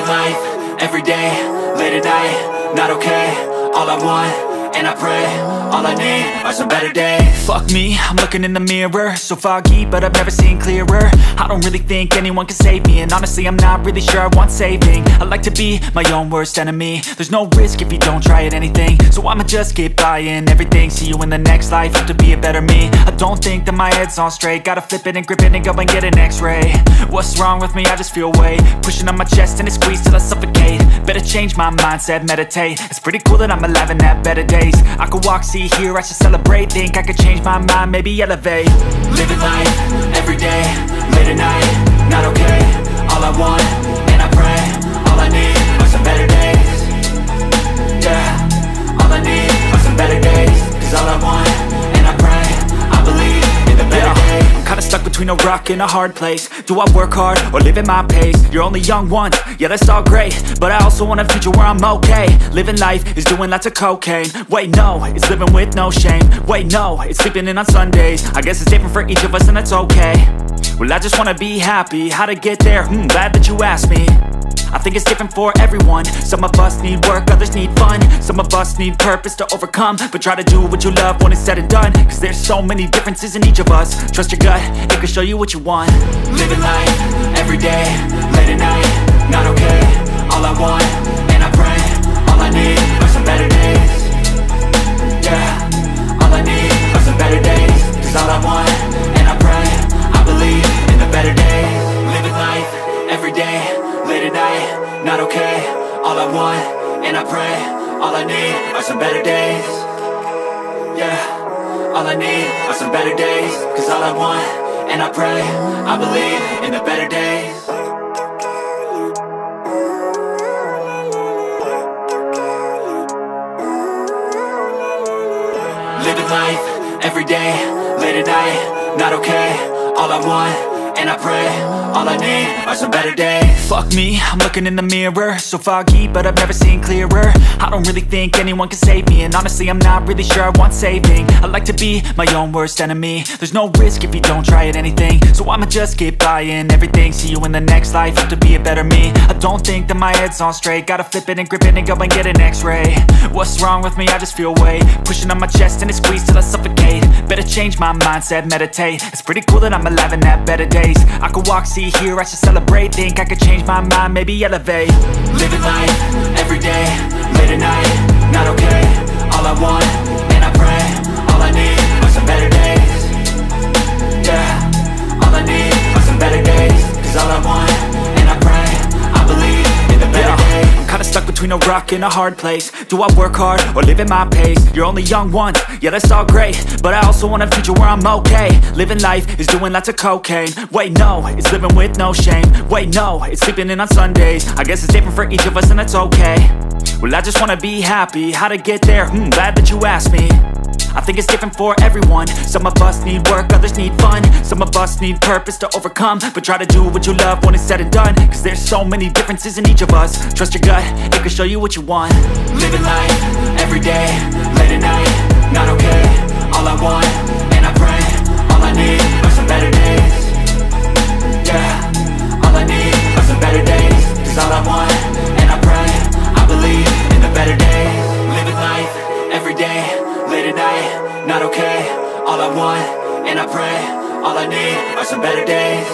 life, every day, late at night, not okay. All I want, and I pray, all I need are some better days. Fuck me, I'm looking in the mirror, so foggy, but I've never seen clearer. I don't really think anyone can save me, and honestly I'm not really sure I want saving. I like to be my own worst enemy. There's no risk if you don't try at anything, so I'ma just get buying everything. See you in the next life, have to be a better me. I don't think that my head's on straight, gotta flip it and grip it and go and get an x-ray. What's wrong with me? I just feel weight pushing on my chest and it squeezes till I suffocate. Better change my mindset, meditate. It's pretty cool that I'm alive and have better days. I could walk, see, hear, I should celebrate. Think I could change my mind, maybe elevate. Living life, every day, late at night, not okay. All I want, and I pray, all I need are some better days. Yeah, all I need are some better days. Cause all I want, and I pray, I believe in the better days. I'm kinda stuck between a rock and a hard place. Do I work hard or live at my pace? You're only young once, yeah that's all great, but I also want a future where I'm okay. Living life is doing lots of cocaine. Wait no, it's living with no shame. Wait no, it's sleeping in on Sundays. I guess it's different for each of us and that's okay. Well I just wanna be happy, how to get there? Glad that you asked me. I think it's different for everyone. Some of us need work, others need fun. Some of us need purpose to overcome. But try to do what you love when it's said and done, cause there's so many differences in each of us. Trust your gut, it can show you what you want. Living life, every day, late at night, not okay. All I want, and I pray, all I need are some better days. Yeah, all I need are some better days. Cause all I want, and I pray, I believe in the better days. Living life, every day, late at night, not okay. All I want, and I pray, all I need are some better days. Yeah, all I need are some better days. Cause all I want, and I pray, I believe in the better days. Living life, every day, late at night, not okay. All I want, and I pray, all I need are some better days. Fuck me, I'm looking in the mirror, so foggy, but I've never seen clearer. I don't really think anyone can save me, and honestly I'm not really sure I want saving. I like to be my own worst enemy. There's no risk if you don't try at anything, so I'ma just get buying everything. See you in the next life, have to be a better me. I don't think that my head's on straight, gotta flip it and grip it and go and get an x-ray. What's wrong with me? I just feel weight pushing on my chest and it squeezes till I suffocate. Better change my mindset, meditate. It's pretty cool that I'm alive and have better days. I could walk, see, hear, I should celebrate. Think I could change my mind, maybe elevate. Living life, every day, late at night, not okay. All I want, and I pray, all I need are some better days. Yeah, all I need are some better days. Cause all I want, and I pray, I believe in the better days. I'm kinda stuck between a rock and a hard place. Do I work hard or live at my pace? You're only young once, yeah that's all great, but I also want a future where I'm okay. Living life is doing lots of cocaine. Wait no, it's living with no shame. Wait no, it's sleeping in on Sundays. I guess it's different for each of us and that's okay. Well I just wanna be happy, how to get there? Glad that you asked me. I think it's different for everyone. Some of us need work, others need fun. Some of us need purpose to overcome. But try to do what you love when it's said and done, cause there's so many differences in each of us. Trust your gut, it can show you what you want. Living life, every day, late at night, not okay. All I want, and I pray, all I need are some better days. Yeah, all I need are some better days. Cause all I want, and I pray, I believe in the better days. Living life, every day, late at night, not okay. All I want, and I pray, all I need are some better days.